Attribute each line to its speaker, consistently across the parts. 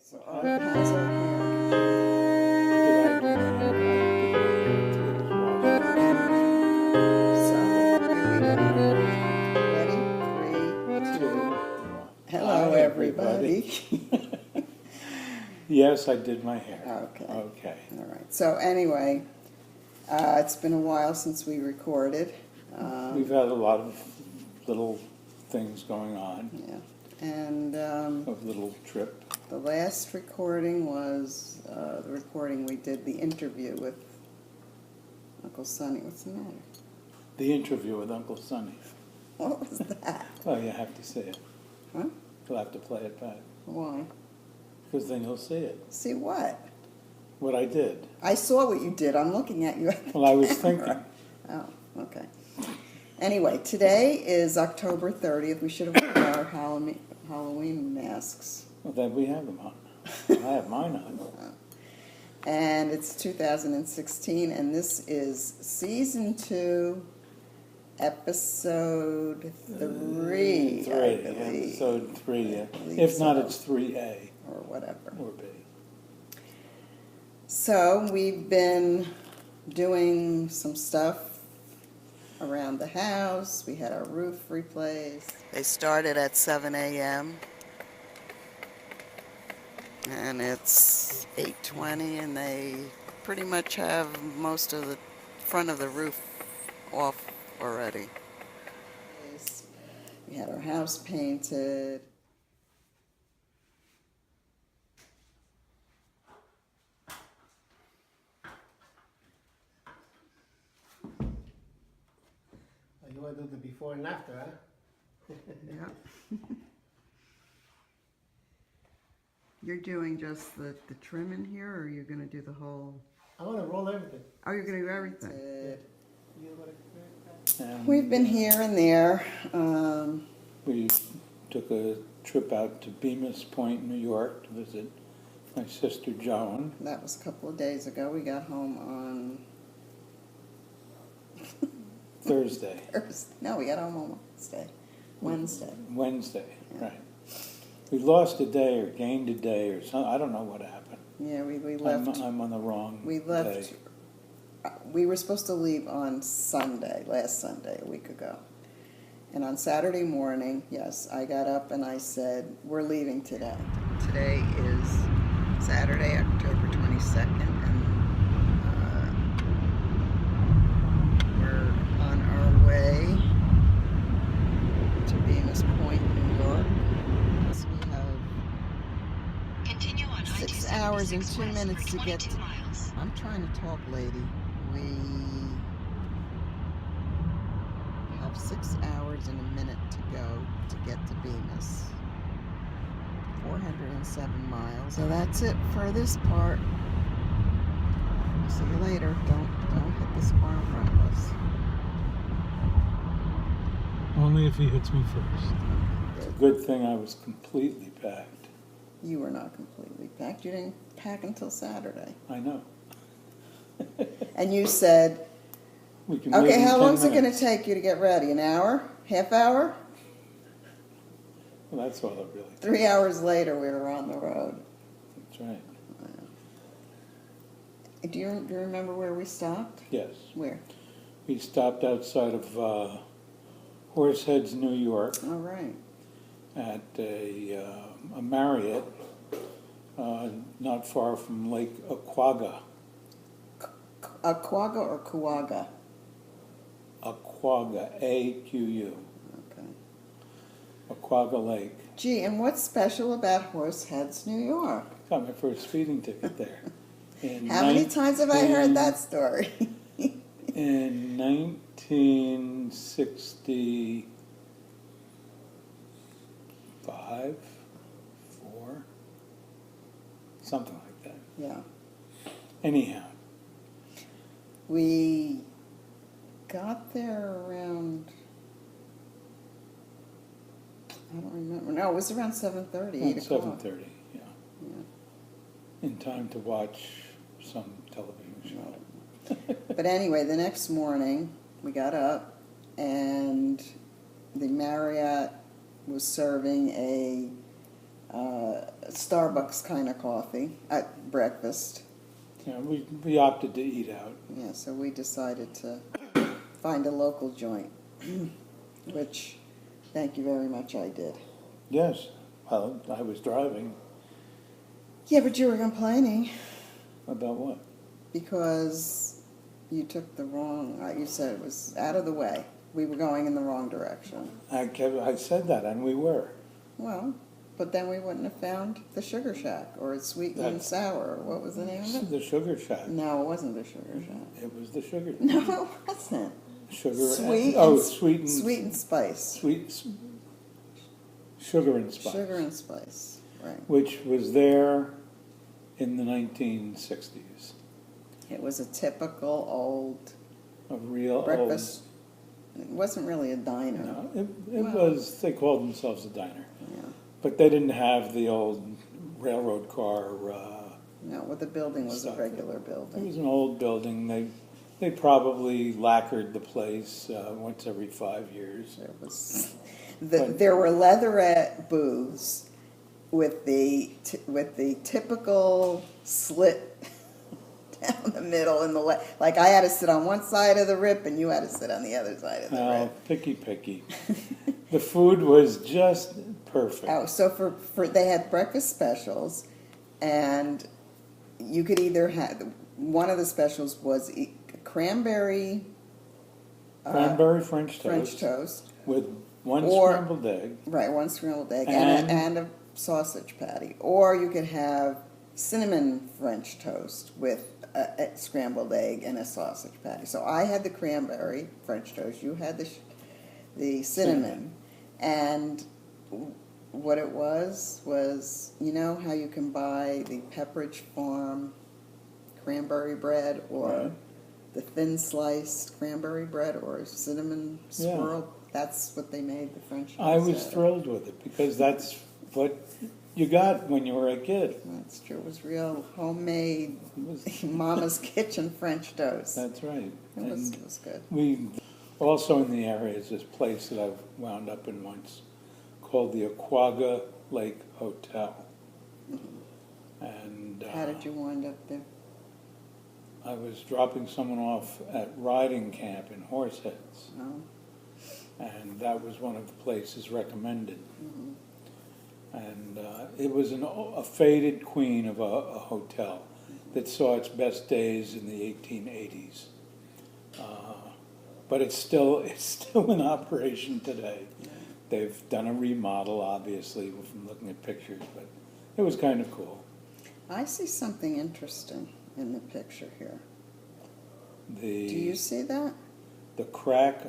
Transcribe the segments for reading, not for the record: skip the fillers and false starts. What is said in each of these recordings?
Speaker 1: So how's our hair? So here we go. Ready? 3, 2, 1. Hello, everybody.
Speaker 2: Yes, I did my hair.
Speaker 1: Okay.
Speaker 2: Okay.
Speaker 1: All right. So anyway, it's been a while since we recorded.
Speaker 2: We've had a lot of little things going on.
Speaker 1: Yeah. And
Speaker 2: A little trip.
Speaker 1: the last recording was the recording we did, the interview with Uncle Sonny. What's the matter?
Speaker 2: The interview with Uncle Sonny.
Speaker 1: What was that?
Speaker 2: Well, you have to see it.
Speaker 1: Huh?
Speaker 2: You'll have to play it back.
Speaker 1: Why?
Speaker 2: Because then you'll see it.
Speaker 1: See what?
Speaker 2: What I did.
Speaker 1: I saw what you did. I'm looking at you.
Speaker 2: Well, I was thinking.
Speaker 1: Oh, okay. Anyway, today is October 30th. We should have worn our Halloween masks.
Speaker 2: Well, then we have them on. I have mine on.
Speaker 1: And it's 2016, and this is Season 2, Episode 3, I believe.
Speaker 2: Episode 3, yeah.
Speaker 1: believe
Speaker 2: If not,
Speaker 1: so.
Speaker 2: it's 3A.
Speaker 1: Or whatever.
Speaker 2: Or B.
Speaker 1: So we've been doing some stuff around the house. We had our roof replaced. They started at 7 a.m. and it's 8:20, and they pretty much have most of the front of the roof off already. We had our house painted.
Speaker 3: You want to do the before and after, huh?
Speaker 1: Yeah. You're doing just the trim in here, or you're going to do the whole...
Speaker 3: I want to roll everything.
Speaker 1: Oh, you're going to do everything?
Speaker 3: You want to
Speaker 2: And
Speaker 1: We've been here and there.
Speaker 2: we took a trip out to Bemus Point, New York to visit my sister Joan.
Speaker 1: That was a couple of days ago. We got home on...
Speaker 2: Thursday.
Speaker 1: No, we got home on Wednesday.
Speaker 2: Wednesday,
Speaker 1: Yeah.
Speaker 2: right. We lost a day or gained a day or something. I don't know what happened.
Speaker 1: Yeah, we left.
Speaker 2: I'm on the wrong
Speaker 1: We left.
Speaker 2: day.
Speaker 1: We were supposed to leave on Sunday, last Sunday, a week ago. And on Saturday morning, yes, I got up and I said, we're leaving today. Today is Saturday, October 22nd, and we're on our way to Bemus Point, New York. So we have
Speaker 4: Continue on
Speaker 1: 6 hours and 2
Speaker 4: west
Speaker 1: minutes
Speaker 4: for
Speaker 1: to get
Speaker 4: 22
Speaker 1: to...
Speaker 4: miles.
Speaker 1: I'm trying to talk, lady. We have 6 hours and a minute to go to get to Bemus. 407 miles. So that's it for this part. See you later. Don't hit this car in front of us.
Speaker 2: Only if he hits me first. It's a good thing I was completely packed.
Speaker 1: You were not completely packed. You didn't pack until Saturday.
Speaker 2: I know.
Speaker 1: And you said,
Speaker 2: We can leave
Speaker 1: okay,
Speaker 2: in
Speaker 1: how
Speaker 2: 10
Speaker 1: long's it going to
Speaker 2: minutes.
Speaker 1: take you to get ready? An hour? Half hour?
Speaker 2: Well, that's all it really takes.
Speaker 1: 3 hours later, we were on the road.
Speaker 2: That's right.
Speaker 1: Do you remember where we stopped?
Speaker 2: Yes.
Speaker 1: Where?
Speaker 2: We stopped outside of Horseheads, New York,
Speaker 1: All right.
Speaker 2: at a Marriott, not far from Lake Aquaga.
Speaker 1: Aquaga or Kuaga?
Speaker 2: Aquaga, A-Q-U.
Speaker 1: Okay.
Speaker 2: Aquaga Lake.
Speaker 1: Gee, and what's special about Horseheads, New York?
Speaker 2: Got my first speeding ticket there.
Speaker 1: How many times have I heard that story?
Speaker 2: In 1965, 4, something like that.
Speaker 1: Yeah.
Speaker 2: Anyhow,
Speaker 1: We got there around, I don't remember. No, it was around 7:30, 8 o'clock.
Speaker 2: 7:30, yeah.
Speaker 1: Yeah.
Speaker 2: In time to watch some television show.
Speaker 1: But anyway, the next morning, we got up, and the Marriott was serving a Starbucks kind of coffee at breakfast.
Speaker 2: Yeah, we opted to eat out.
Speaker 1: Yeah, so we decided to find a local joint, which, thank you very much, I did.
Speaker 2: Yes, well, I was driving.
Speaker 1: Yeah, but you were complaining
Speaker 2: About what?
Speaker 1: because you took the wrong, you said it was out of the way. We were going in the wrong direction.
Speaker 2: I said that, and we were.
Speaker 1: Well, but then we wouldn't have found the Sugar Shack or Sweet and
Speaker 2: That's-
Speaker 1: Sour. What was the name of it?
Speaker 2: The Sugar Shack.
Speaker 1: No, it wasn't the Sugar Shack.
Speaker 2: It was the Sugar Shack.
Speaker 1: No, it wasn't.
Speaker 2: Sugar
Speaker 1: Sweet
Speaker 2: and,
Speaker 1: and,
Speaker 2: sweet and
Speaker 1: Sweet and Spice.
Speaker 2: Sugar and Spice.
Speaker 1: Sugar and Spice, right.
Speaker 2: Which was there in the 1960s.
Speaker 1: It was a typical old
Speaker 2: A real
Speaker 1: breakfast. It wasn't really a diner.
Speaker 2: old. No, it
Speaker 1: Well-
Speaker 2: was. They called themselves a diner,
Speaker 1: Yeah.
Speaker 2: but they didn't have the old railroad car.
Speaker 1: No, well, the building was a
Speaker 2: Stuff.
Speaker 1: regular
Speaker 2: It
Speaker 1: building.
Speaker 2: was an old building. They probably lacquered the place once every 5 years.
Speaker 1: There was,
Speaker 2: But-
Speaker 1: there were leatherette booths with the typical slit down the middle in the like I had to sit on one side of the rip and you had to sit on the other side of the
Speaker 2: Oh,
Speaker 1: rip.
Speaker 2: picky. The food was just perfect.
Speaker 1: Oh, so for they had breakfast specials, and you could either have one of the specials was cranberry
Speaker 2: Cranberry French
Speaker 1: French toast,
Speaker 2: with one
Speaker 1: Or-
Speaker 2: scrambled egg.
Speaker 1: right? One scrambled egg
Speaker 2: And-
Speaker 1: and a sausage patty, or you could have cinnamon French toast with a scrambled egg and a sausage patty. So I had the cranberry French toast. You had the cinnamon, and what it was you know how you can buy the Pepperidge Farm cranberry bread or
Speaker 2: Right.
Speaker 1: the thin sliced cranberry bread or cinnamon
Speaker 2: Yeah.
Speaker 1: swirl. That's what they made the French toast
Speaker 2: I was
Speaker 1: out of.
Speaker 2: thrilled with it because that's what you got when you were a kid.
Speaker 1: That's true. It was real homemade
Speaker 2: It was-
Speaker 1: Mama's Kitchen French toast.
Speaker 2: That's right.
Speaker 1: It was
Speaker 2: And
Speaker 1: good.
Speaker 2: we also in the area is this place that I've wound up in once called the Aquaga Lake Hotel. And
Speaker 1: How did you wind up there?
Speaker 2: I was dropping someone off at riding camp in Horseheads,
Speaker 1: Oh,
Speaker 2: and that was one of the places recommended.
Speaker 1: mhm.
Speaker 2: And it was a faded queen of a hotel that saw its best days in the 1880s. But it's still in operation today. They've done a remodel, obviously, from looking at pictures, but it was kind of cool.
Speaker 1: I see something interesting in the picture here. Do
Speaker 2: The
Speaker 1: you see that?
Speaker 2: the crack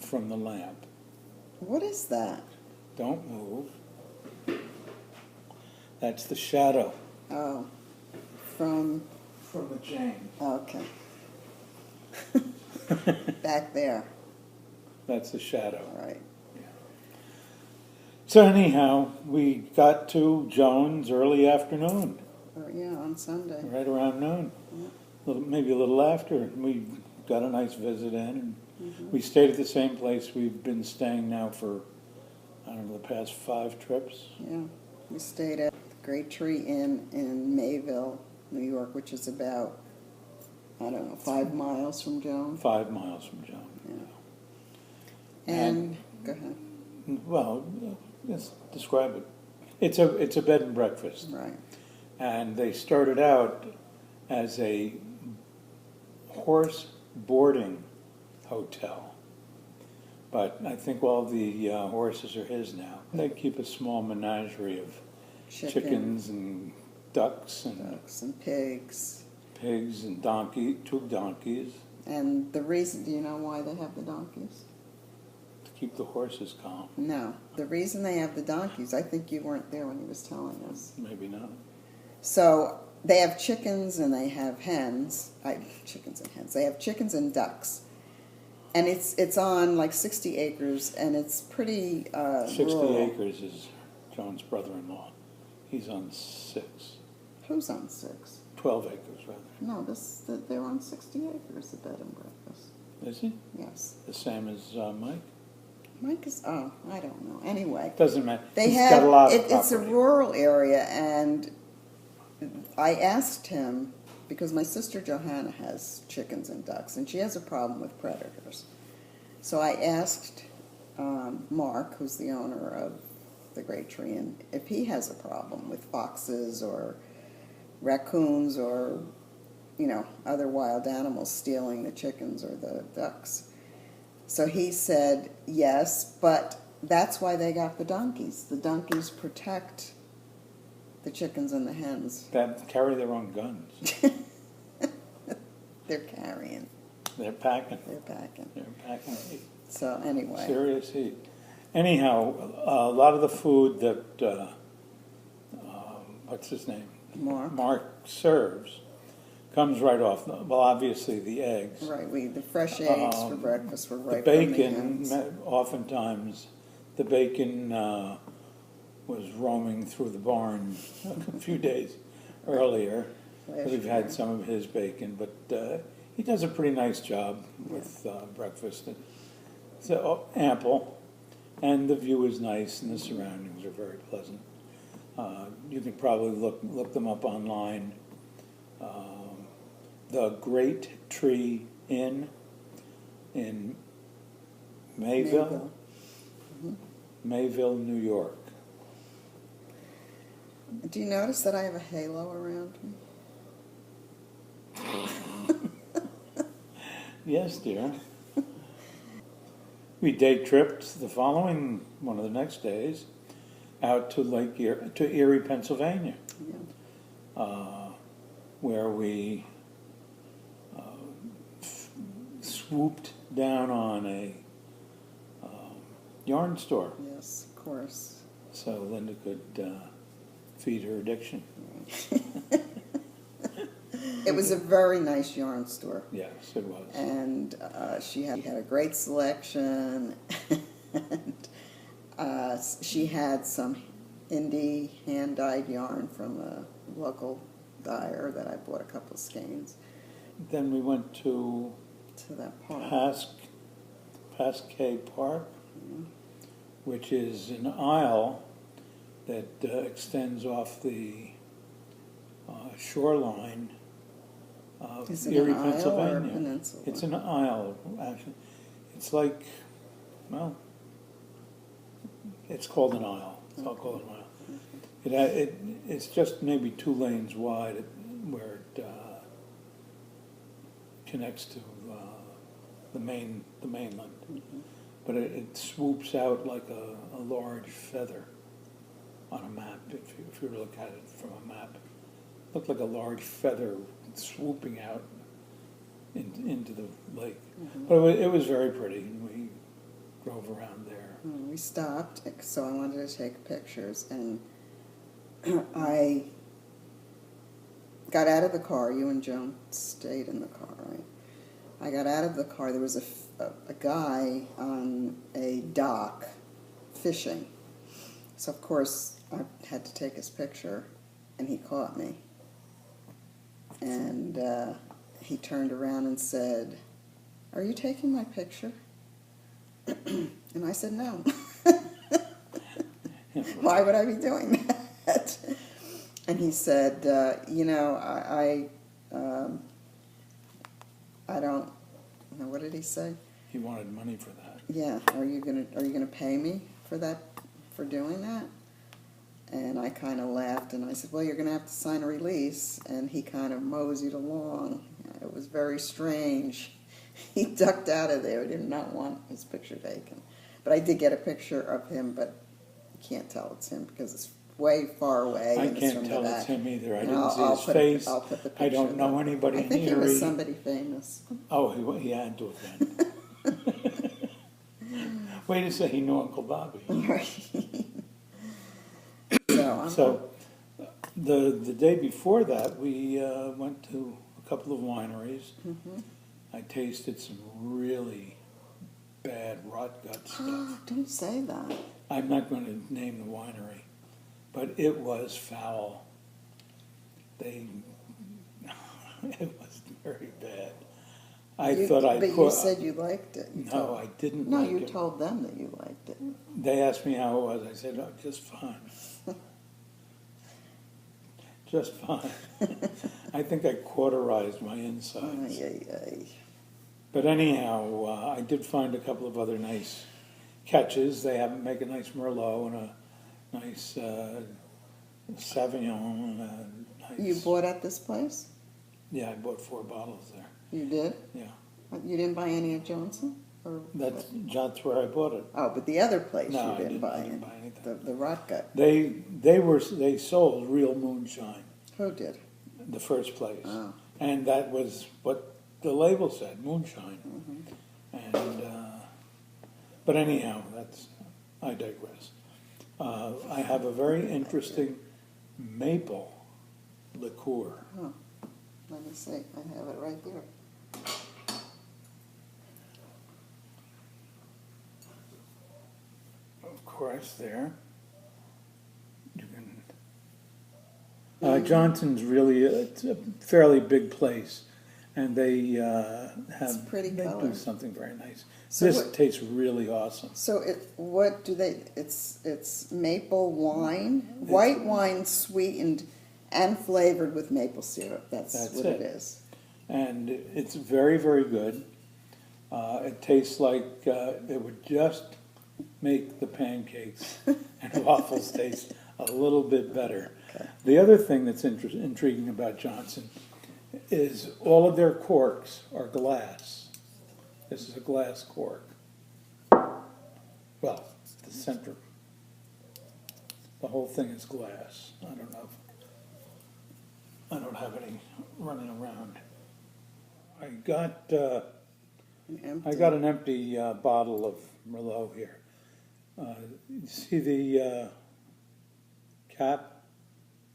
Speaker 2: from the lamp.
Speaker 1: What is that?
Speaker 2: Don't move. That's the shadow
Speaker 1: Oh, from,
Speaker 2: from the chain.
Speaker 1: okay. Back there,
Speaker 2: That's the shadow.
Speaker 1: all right.
Speaker 2: So anyhow, we got to Joan's early afternoon,
Speaker 1: Oh, yeah, on Sunday.
Speaker 2: right around noon, maybe a little after. And we got a nice visit in, and we stayed at the same place we've been staying now for, I don't know, the past 5 trips.
Speaker 1: Yeah, we stayed at the Great Tree Inn in Mayville, New York, which is about, I don't know, 5 miles from Joan.
Speaker 2: 5 miles from Joan.
Speaker 1: Yeah. And, go ahead.
Speaker 2: Well, let's describe it. It's a bed and breakfast.
Speaker 1: Right.
Speaker 2: And they started out as a horse boarding hotel. But I think all the horses are his now. They keep a small menagerie of chickens and ducks and
Speaker 1: Ducks and pigs.
Speaker 2: pigs and 2 donkeys
Speaker 1: And the reason, do you know why they have the donkeys?
Speaker 2: to keep the horses calm.
Speaker 1: No. The reason they have the donkeys, I think you weren't there when he was telling us.
Speaker 2: Maybe not.
Speaker 1: So they have chickens and they have hens. Chickens and hens. They have chickens and ducks. And it's on like 60 acres, and it's pretty
Speaker 2: 60
Speaker 1: rural.
Speaker 2: acres is Joan's brother-in-law. He's on 6.
Speaker 1: Who's on 6?
Speaker 2: 12 acres, rather.
Speaker 1: No, they're on 60 acres, the bed and breakfast.
Speaker 2: Is he?
Speaker 1: Yes.
Speaker 2: The same as Mike?
Speaker 1: Mike is, oh, I don't know. Anyway,
Speaker 2: Doesn't matter.
Speaker 1: they
Speaker 2: He's
Speaker 1: have,
Speaker 2: got a lot of
Speaker 1: it's a
Speaker 2: property.
Speaker 1: rural area, and I asked him, because my sister Johanna has chickens and ducks, and she has a problem with predators. So I asked Mark, who's the owner of the Great Tree, and if he has a problem with foxes or raccoons or, you know, other wild animals stealing the chickens or the ducks. So he said yes, but that's why they got the donkeys. The donkeys protect the chickens and the hens.
Speaker 2: That carry their own guns.
Speaker 1: They're carrying.
Speaker 2: They're packing.
Speaker 1: They're packing.
Speaker 2: They're packing heat.
Speaker 1: So anyway.
Speaker 2: Serious heat. Anyhow, a lot of the food that, what's his name? Mark serves comes right off. Well, obviously the eggs.
Speaker 1: Right, the fresh eggs for breakfast were right
Speaker 2: The
Speaker 1: from the
Speaker 2: bacon,
Speaker 1: hens.
Speaker 2: oftentimes, the bacon was roaming through the barn a few days earlier. We've had some of his bacon, but he does a pretty nice job with breakfast. It's ample, and the view is nice, and the surroundings are very pleasant. You can probably look them up online. The Great Tree Inn in Mayville, Mayville, New York.
Speaker 1: Do you notice that I have a halo around me?
Speaker 2: Yes, dear. We day tripped the following, one of the next days, out to Lake Erie, to Erie, Pennsylvania, where we swooped down on a yarn store.
Speaker 1: Yes, of course.
Speaker 2: So Lynda could feed her addiction.
Speaker 1: It was a very nice yarn store.
Speaker 2: Yes, it was.
Speaker 1: And she had a great selection. And she had some indie hand-dyed yarn from a local dyer that I bought a couple of skeins.
Speaker 2: Then we went to
Speaker 1: That park.
Speaker 2: Pasquet Park, which is an aisle that extends off the shoreline of
Speaker 1: Is it
Speaker 2: Erie,
Speaker 1: an aisle
Speaker 2: Pennsylvania.
Speaker 1: or a peninsula?
Speaker 2: It's an aisle, actually. It's like, well, it's called an aisle. It's all called an aisle. It's just maybe 2 lanes wide where it connects to the mainland. But it swoops out like a large feather on a map. If you look at it from a map, it looked like a large feather swooping out into the lake. But it was very pretty, and we drove around there.
Speaker 1: We stopped, so I wanted to take pictures, and I got out of the car. You and Joan stayed in the car, right? I got out of the car. There was a guy on a dock fishing. So, of course, I had to take his picture, and he caught me. And he turned around and said, "Are you taking my picture?" And I said, "No." Why would I be doing that? And he said, I don't know, what did he say?
Speaker 2: He wanted money for that.
Speaker 1: Yeah, are you gonna pay me for that, for doing that? And I kind of laughed, and I said, "Well, you're gonna have to sign a release." And he kind of moseyed along. It was very strange. He ducked out of there. He did not want his picture taken. But I did get a picture of him, but you can't tell it's him because it's way far away.
Speaker 2: I
Speaker 1: and it's
Speaker 2: can't
Speaker 1: from
Speaker 2: tell
Speaker 1: the
Speaker 2: it's
Speaker 1: back.
Speaker 2: him either. I
Speaker 1: And
Speaker 2: didn't see
Speaker 1: I'll
Speaker 2: his
Speaker 1: put
Speaker 2: face.
Speaker 1: I'll put the
Speaker 2: I
Speaker 1: picture
Speaker 2: don't know
Speaker 1: up.
Speaker 2: anybody
Speaker 1: I
Speaker 2: in
Speaker 1: think he
Speaker 2: Erie.
Speaker 1: was somebody famous.
Speaker 2: Oh, he had to have been. Wait to say he knew Uncle Bobby.
Speaker 1: Right.
Speaker 2: So the day before that, we went to a couple of wineries. I tasted some really bad rot gut stuff.
Speaker 1: Don't say that.
Speaker 2: I'm not going to name the winery, but it was foul. It was very bad. I thought I'd
Speaker 1: But you said you liked it. You
Speaker 2: No,
Speaker 1: told-
Speaker 2: I didn't
Speaker 1: No,
Speaker 2: like
Speaker 1: you
Speaker 2: it.
Speaker 1: told them that you liked it.
Speaker 2: They asked me how it was. I said, oh, just fine. Just fine. I think I cauterized my insides.
Speaker 1: Ay, ay, ay.
Speaker 2: But anyhow, I did find a couple of other nice catches. They make a nice Merlot and a nice Sauvignon. And a nice,
Speaker 1: You bought at this place?
Speaker 2: Yeah, I bought 4 bottles there.
Speaker 1: You did?
Speaker 2: Yeah,
Speaker 1: You didn't buy any at Johnson? Or
Speaker 2: that's where I bought it.
Speaker 1: Oh, but the other place
Speaker 2: No,
Speaker 1: you
Speaker 2: I
Speaker 1: didn't buy
Speaker 2: didn't
Speaker 1: any.
Speaker 2: buy anything.
Speaker 1: The Rot Gut.
Speaker 2: They sold real moonshine,
Speaker 1: Who did?
Speaker 2: the first place,
Speaker 1: Oh.
Speaker 2: and that was what the label said, moonshine.
Speaker 1: Mm-hmm.
Speaker 2: And but anyhow, I digress. I have a very interesting maple liqueur.
Speaker 1: Oh, let me see. I have it right here.
Speaker 2: Of course, there. You can. Johnson's really it's a fairly big place, and they have
Speaker 1: pretty
Speaker 2: they
Speaker 1: color.
Speaker 2: do something very nice.
Speaker 1: So
Speaker 2: This
Speaker 1: what-
Speaker 2: tastes really awesome.
Speaker 1: So what do they? It's maple wine, white wine sweetened and flavored with maple syrup. That's what it is.
Speaker 2: And it's very, very good. It tastes like it would just make the pancakes and waffles taste a little bit better.
Speaker 1: Okay.
Speaker 2: The other thing that's intriguing about Johnson is all of their corks are glass. This is a glass cork. Well, the center. The whole thing is glass. I don't know. I don't have any running around. I got an empty bottle of Merlot here. You see the cap?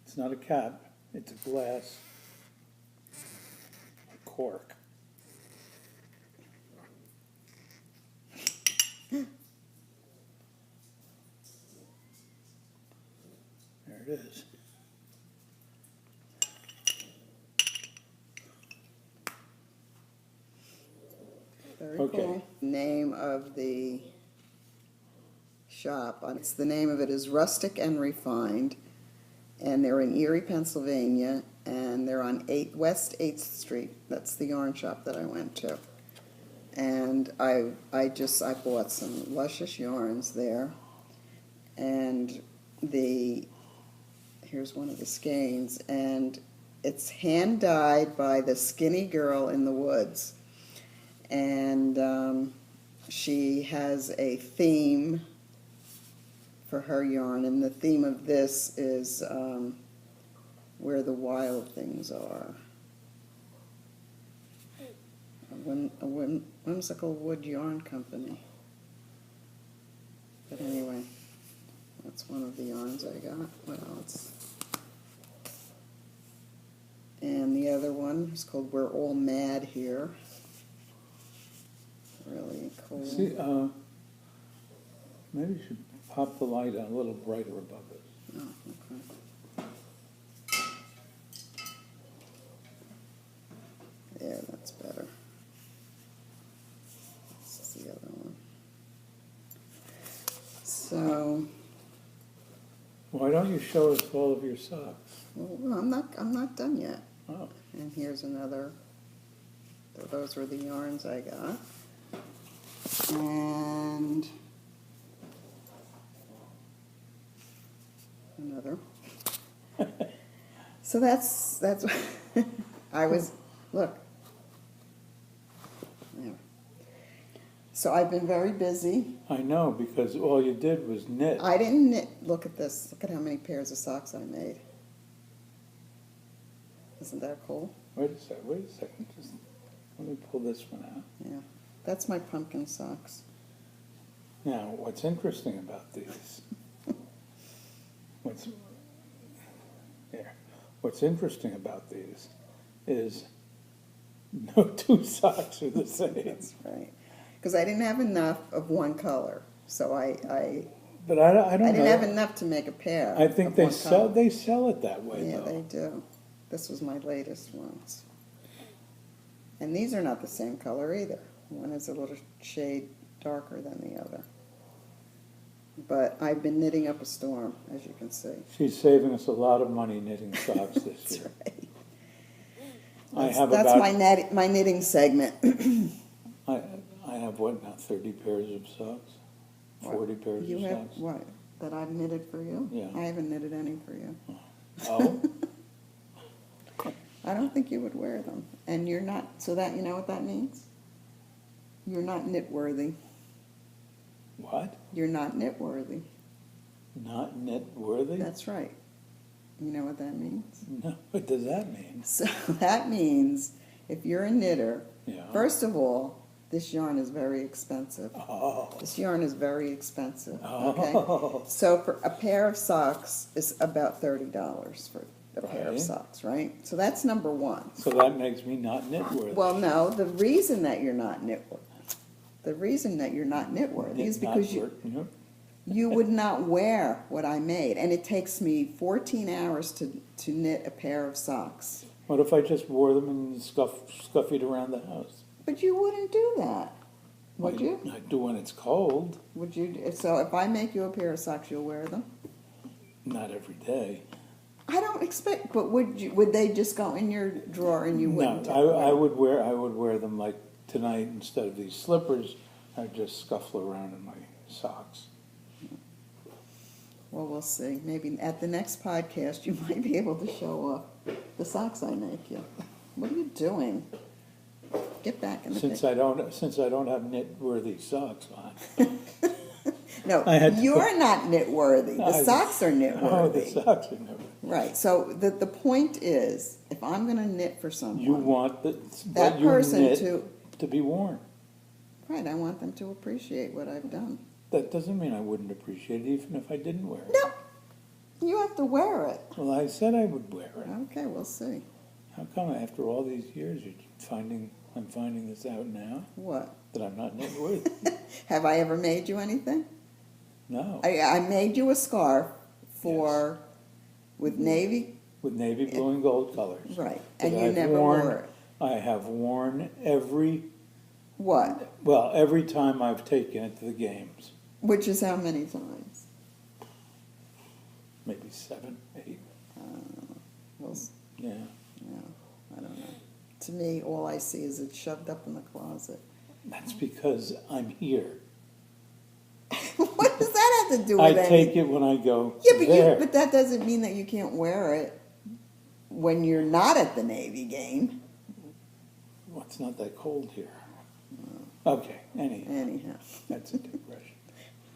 Speaker 2: It's not a cap. It's a glass cork. There it is.
Speaker 1: Very
Speaker 2: Okay.
Speaker 1: cool. Name of the shop. It's the name of it is Rustic and Refined, and they're in Erie, Pennsylvania, and they're on West 8th Street. That's the yarn shop that I went to. And I bought some luscious yarns there, and here's one of the skeins, and it's hand dyed by the skinny girl in the woods. And she has a theme for her yarn, and the theme of this is where the wild things are. A whimsical wood yarn company. But anyway, that's one of the yarns I got. What else? And the other one is called We're All Mad Here. Really cool.
Speaker 2: See, maybe you should pop the light on a little brighter above it.
Speaker 1: Oh, okay. There, that's better. This is the other one. So,
Speaker 2: Why don't you show us all of your socks?
Speaker 1: well, I'm not done yet.
Speaker 2: Oh,
Speaker 1: And here's another. Those were the yarns I got. And another. So that's I was look. There. So I've been very busy.
Speaker 2: I know, because all you did was knit.
Speaker 1: I didn't knit. Look at this. Look at how many pairs of socks I made. Isn't that cool?
Speaker 2: Wait a second. Just let me pull this one out.
Speaker 1: Yeah. That's my pumpkin socks.
Speaker 2: Now, what's interesting about these? What's interesting about these is no two socks are the same.
Speaker 1: That's right. Because I didn't have enough of one color, so I
Speaker 2: But I don't know.
Speaker 1: didn't have enough to make a pair.
Speaker 2: I think
Speaker 1: of
Speaker 2: they
Speaker 1: one color.
Speaker 2: they sell it that way
Speaker 1: Yeah,
Speaker 2: though.
Speaker 1: they do. This was my latest ones. And these are not the same color either. One is a little shade darker than the other. But I've been knitting up a storm, as you can see.
Speaker 2: She's saving us a lot of money knitting socks this
Speaker 1: That's
Speaker 2: year.
Speaker 1: right.
Speaker 2: That's
Speaker 1: My knitting segment.
Speaker 2: I have what now, 30 pairs of socks? 40 pairs
Speaker 1: You
Speaker 2: of
Speaker 1: have
Speaker 2: socks?
Speaker 1: what? That I've knitted for you?
Speaker 2: Yeah.
Speaker 1: I haven't knitted any for you.
Speaker 2: Oh?
Speaker 1: I don't think you would wear them. And you're not, so that, you know what that means? You're not knitworthy.
Speaker 2: What?
Speaker 1: You're not knitworthy.
Speaker 2: Not knit-worthy?
Speaker 1: That's right. You know what that means?
Speaker 2: No, what does that mean?
Speaker 1: So that means if you're a knitter,
Speaker 2: Yeah.
Speaker 1: first of all, this yarn is very expensive.
Speaker 2: Oh.
Speaker 1: This yarn is very expensive.
Speaker 2: Oh.
Speaker 1: Okay? So for a pair of socks is about $30 for a pair of
Speaker 2: Right.
Speaker 1: socks, right? So that's number one.
Speaker 2: So that makes me not knit-worthy.
Speaker 1: Well, no, the reason that you're not knitworthy, is because you would not wear what I made, and it takes me 14 hours to knit a pair of socks.
Speaker 2: What if I just wore them and scuffied around the house?
Speaker 1: But you wouldn't do that, would you?
Speaker 2: I do when it's cold.
Speaker 1: Would you? So if I make you a pair of socks, you'll wear them?
Speaker 2: Not every day.
Speaker 1: I don't expect, but would they just go in your drawer and you wouldn't?
Speaker 2: No, I would wear them like tonight instead of these slippers. I'd just scuffle around in my socks.
Speaker 1: Well, we'll see. Maybe at the next podcast you might be able to show off the socks I make you. What are you doing? Get back in the
Speaker 2: Since I don't have knit-worthy socks on.
Speaker 1: No,
Speaker 2: I had to
Speaker 1: you're not knit-worthy. The socks are knit-worthy.
Speaker 2: Oh, the socks are knit-worthy.
Speaker 1: Right. So the point is, if I'm going to knit for someone,
Speaker 2: You want
Speaker 1: that
Speaker 2: what you
Speaker 1: person
Speaker 2: knit
Speaker 1: to
Speaker 2: be worn.
Speaker 1: right. I want them to appreciate what I've done.
Speaker 2: That doesn't mean I wouldn't appreciate it even if I didn't wear it.
Speaker 1: No, you have to wear it.
Speaker 2: Well, I said I would wear it.
Speaker 1: Okay, we'll see.
Speaker 2: How come after all these years I'm finding this out now?
Speaker 1: What?
Speaker 2: That I'm not knit-worthy?
Speaker 1: Have I ever made you anything?
Speaker 2: No.
Speaker 1: I made you a scarf with navy.
Speaker 2: With navy blue and gold colors.
Speaker 1: Right,
Speaker 2: That
Speaker 1: and you
Speaker 2: I've
Speaker 1: never wore it.
Speaker 2: I have worn every
Speaker 1: What?
Speaker 2: time I've taken it to the games.
Speaker 1: Which is how many times?
Speaker 2: Maybe 7, 8.
Speaker 1: Well,
Speaker 2: Yeah.
Speaker 1: no, I don't know. To me, all I see is it shoved up in the closet.
Speaker 2: That's because I'm here.
Speaker 1: What does that have to do with
Speaker 2: I
Speaker 1: anything?
Speaker 2: take it when I go
Speaker 1: Yeah,
Speaker 2: there.
Speaker 1: but that doesn't mean that you can't wear it when you're not at the Navy game.
Speaker 2: Well, it's not that cold here. Okay,
Speaker 1: Anyhow,
Speaker 2: that's a digression.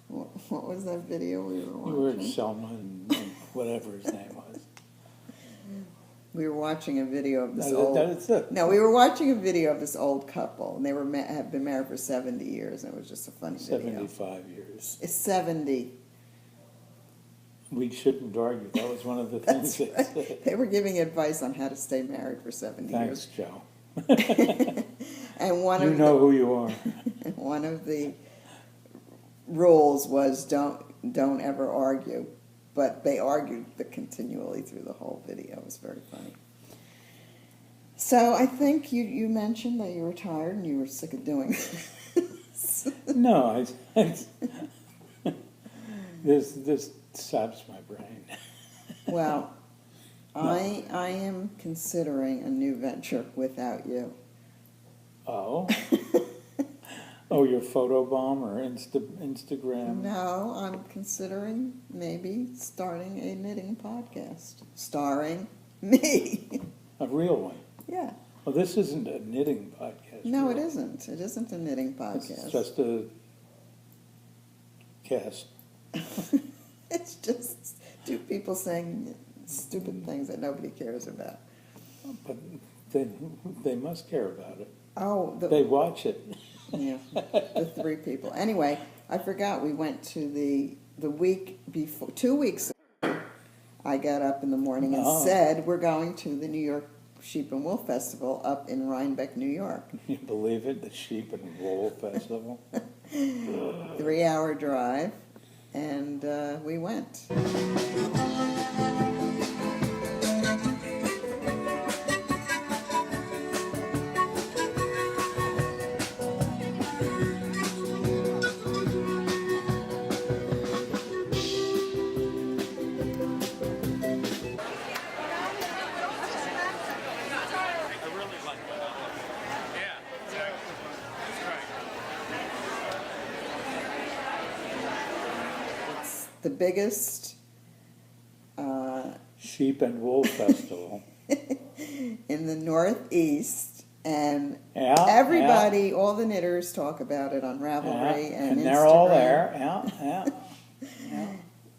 Speaker 1: what was that video we were
Speaker 2: You were
Speaker 1: watching?
Speaker 2: Selma and whatever his name was.
Speaker 1: We were watching a video of this
Speaker 2: That's it.
Speaker 1: No, we were watching a video of this old couple, and they have been married for 70 years, and it was just a funny video.
Speaker 2: 75 years.
Speaker 1: It's 70.
Speaker 2: We shouldn't argue. That was one of the things
Speaker 1: That's
Speaker 2: they
Speaker 1: right.
Speaker 2: said.
Speaker 1: They were giving advice on how to stay married for 70
Speaker 2: Thanks,
Speaker 1: years.
Speaker 2: Joe.
Speaker 1: And
Speaker 2: You know who you are.
Speaker 1: one of the rules was don't ever argue. But they argued continually through the whole video. It was very funny. So I think you mentioned that you were tired and you were sick of doing this.
Speaker 2: No, this saps my brain.
Speaker 1: Well, I am considering a new venture without you.
Speaker 2: Oh? Oh, your photobomb or Instagram?
Speaker 1: No, I'm considering maybe starting a knitting podcast starring me.
Speaker 2: A real one?
Speaker 1: Yeah.
Speaker 2: Well, this isn't a knitting podcast.
Speaker 1: No, it
Speaker 2: really.
Speaker 1: isn't. It isn't a knitting podcast.
Speaker 2: It's just a cast.
Speaker 1: It's just two people saying stupid things that nobody cares about.
Speaker 2: But they must care about it.
Speaker 1: Oh,
Speaker 2: They watch it.
Speaker 1: yeah, the three people. Anyway, I forgot we went to the week before, 2 weeks ago. I got up in the morning and said we're going to the New York Sheep and Wool Festival up in Rhinebeck, New York.
Speaker 2: You believe it? The Sheep and Wool Festival?
Speaker 1: 3-hour drive, and we went. the biggest
Speaker 2: Sheep and Wool Festival.
Speaker 1: in the Northeast, and
Speaker 2: Yeah,
Speaker 1: everybody, all the knitters talk about it on Ravelry
Speaker 2: yeah,
Speaker 1: and Instagram.
Speaker 2: they're all there. Yeah, yeah, yeah.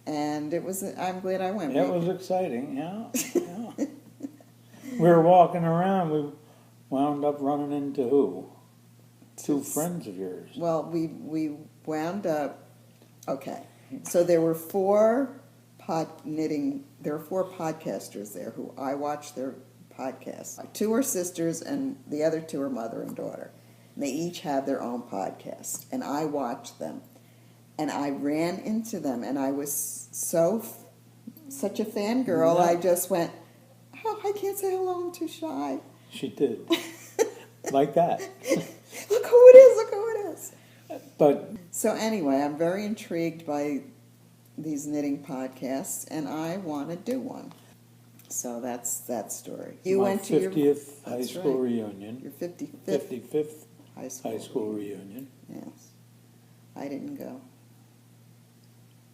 Speaker 1: And it was. I'm glad I went.
Speaker 2: It was exciting. Yeah, yeah. We were walking around. We wound up running into who? Two friends of yours.
Speaker 1: Well, we wound up. Okay, so there were four podcasters there who I watched their podcasts. Two are sisters, and the other two are mother and daughter. And they each have their own podcast, and I watched them. And I ran into them, and I was such a fangirl.
Speaker 2: Yeah.
Speaker 1: I just went, oh, I can't say hello, I'm too shy.
Speaker 2: She did. Like that.
Speaker 1: Look who it is, look who it is.
Speaker 2: But
Speaker 1: So anyway, I'm very intrigued by these knitting podcasts, and I want to do one. So that's that story. You
Speaker 2: my
Speaker 1: went to your
Speaker 2: 50th high
Speaker 1: that's
Speaker 2: school
Speaker 1: right.
Speaker 2: reunion.
Speaker 1: Your 55th
Speaker 2: 55th
Speaker 1: high school,
Speaker 2: high school reunion.
Speaker 1: Yes, I didn't go.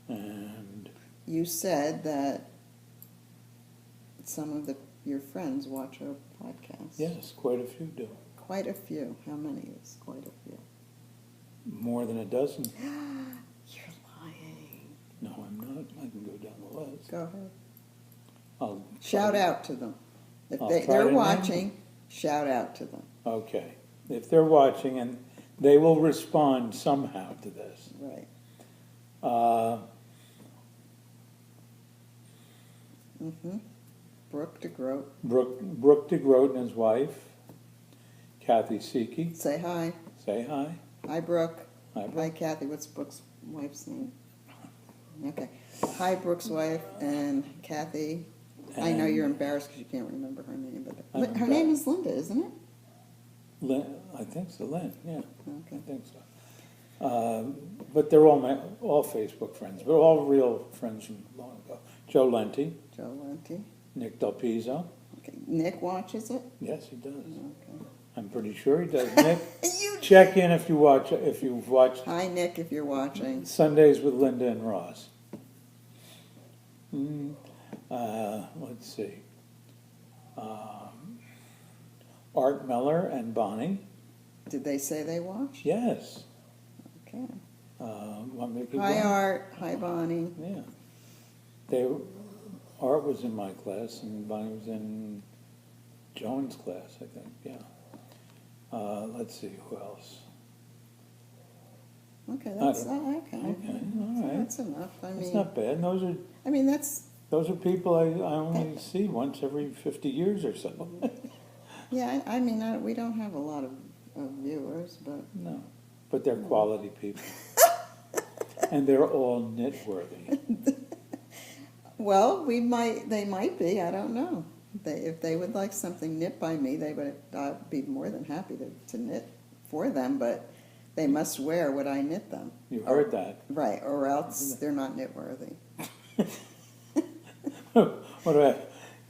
Speaker 2: And
Speaker 1: You said that some of your friends watch our podcast.
Speaker 2: yes, quite a few do.
Speaker 1: Quite a few. How many is quite a few?
Speaker 2: More than a dozen.
Speaker 1: You're lying.
Speaker 2: No, I'm not. I can go down the list.
Speaker 1: Go ahead.
Speaker 2: I'll
Speaker 1: Shout
Speaker 2: try to-
Speaker 1: out to them. If
Speaker 2: I'll try
Speaker 1: they're
Speaker 2: to name
Speaker 1: watching, shout out to them.
Speaker 2: Okay. If they're watching, and they will respond somehow to this.
Speaker 1: Right. Mm-hmm. Brooke DeGroat.
Speaker 2: Brooke DeGroat and his wife, Kathy Seeke.
Speaker 1: Say hi.
Speaker 2: Say hi.
Speaker 1: Hi, Brooke.
Speaker 2: Hi, Brooke.
Speaker 1: Hi, Kathy. What's Brooke's wife's name? Okay. Hi, Brooke's wife and Kathy. I know
Speaker 2: And
Speaker 1: you're embarrassed because you can't remember her name, but
Speaker 2: I'm
Speaker 1: her name is Lynda, isn't it?
Speaker 2: I think so, Lynn. Yeah,
Speaker 1: Okay.
Speaker 2: I think so. But they're all Facebook friends, but all real friends from long ago. Joe Lenti,
Speaker 1: Joe Lenti.
Speaker 2: Nick Del Pizzo.
Speaker 1: Okay. Nick watches it.
Speaker 2: Yes, he does.
Speaker 1: Okay.
Speaker 2: I'm pretty sure he does. Nick,
Speaker 1: You.
Speaker 2: check in if you've watched
Speaker 1: Hi, Nick, if you're watching.
Speaker 2: Sundays with Lynda and Ross. Let's see. Art Meller and Bonnie.
Speaker 1: Did they say they watch?
Speaker 2: Yes.
Speaker 1: Okay.
Speaker 2: Want me to keep
Speaker 1: Hi,
Speaker 2: going?
Speaker 1: Art. Hi, Bonnie.
Speaker 2: Yeah. Art was in my class and Bonnie was in Joan's class, I think. Yeah. Let's see, who else?
Speaker 1: Okay, that's
Speaker 2: Okay.
Speaker 1: okay.
Speaker 2: Okay, all right.
Speaker 1: That's enough. I
Speaker 2: It's
Speaker 1: mean,
Speaker 2: not bad. Those are people I only see once every 50 years or so.
Speaker 1: yeah. I mean, we don't have a lot of viewers, but
Speaker 2: No, but they're quality people. And they're all knitworthy.
Speaker 1: well, they might be. I don't know. If they would like something knit by me, I'd be more than happy to knit for them. But they must wear what I knit them.
Speaker 2: You heard that.
Speaker 1: Right, or else they're not knitworthy.
Speaker 2: What about,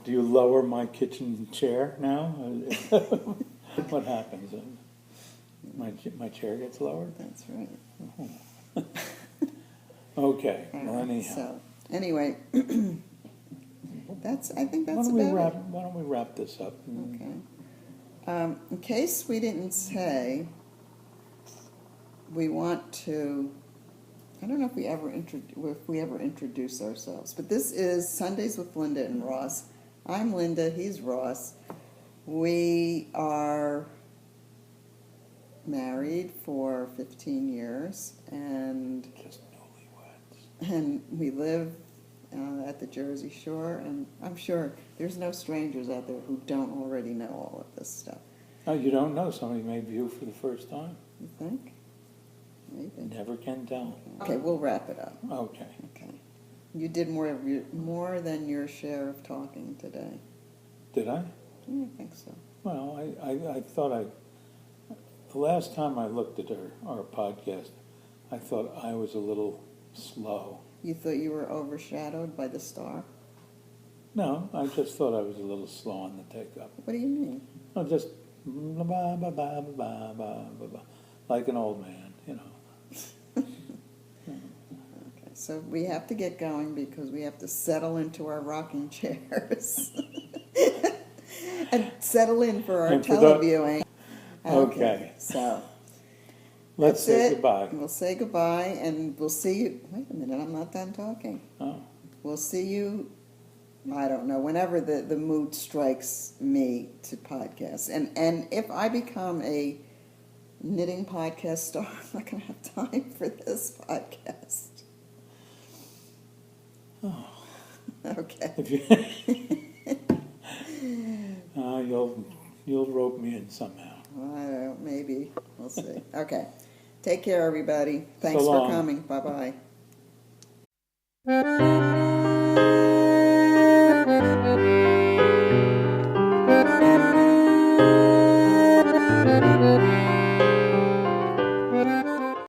Speaker 2: do you lower my kitchen chair now? What happens? My chair gets lowered?
Speaker 1: That's right.
Speaker 2: Okay,
Speaker 1: All
Speaker 2: well
Speaker 1: right,
Speaker 2: anyhow.
Speaker 1: So, anyway, I think that's
Speaker 2: Why
Speaker 1: about
Speaker 2: don't we wrap this up?
Speaker 1: it. Okay. In case we didn't say, we want to. I don't know if we ever introduce ourselves, but this is Sundays with Lynda and Ross. I'm Lynda. He's Ross. We are married for 15 years, and
Speaker 2: Just newlyweds.
Speaker 1: we live at the Jersey Shore, and I'm sure there's no strangers out there who don't already know all of this stuff.
Speaker 2: Oh, you don't know. Somebody may view for the first time.
Speaker 1: You think? Maybe.
Speaker 2: Never can tell.
Speaker 1: Okay, we'll wrap it up.
Speaker 2: Okay.
Speaker 1: Okay. You did more than your share of talking today.
Speaker 2: Did I?
Speaker 1: Yeah, I think so.
Speaker 2: Well, I thought the last time I looked at our podcast, I thought I was a little slow.
Speaker 1: You thought you were overshadowed by the star?
Speaker 2: No, I just thought I was a little slow on the take-up.
Speaker 1: What do you mean?
Speaker 2: No, just ba ba ba ba ba ba ba, like an old man, you know.
Speaker 1: Okay, So we have to get going because we have to settle into our rocking chairs and settle in for our
Speaker 2: And for
Speaker 1: televiewing.
Speaker 2: Okay.
Speaker 1: So
Speaker 2: Let's
Speaker 1: that's
Speaker 2: say
Speaker 1: it.
Speaker 2: goodbye.
Speaker 1: We'll say goodbye, and we'll see you. Wait a minute, I'm not done talking.
Speaker 2: Oh,
Speaker 1: We'll see you, I don't know, whenever the mood strikes me to podcast. And if I become a knitting podcast star, I'm not going to have time for this podcast.
Speaker 2: oh.
Speaker 1: Okay.
Speaker 2: If you, you'll rope me in somehow.
Speaker 1: I don't know, maybe. We'll see. Okay. Take care, everybody. Thanks
Speaker 2: So
Speaker 1: for
Speaker 2: long.
Speaker 1: coming. Bye-bye.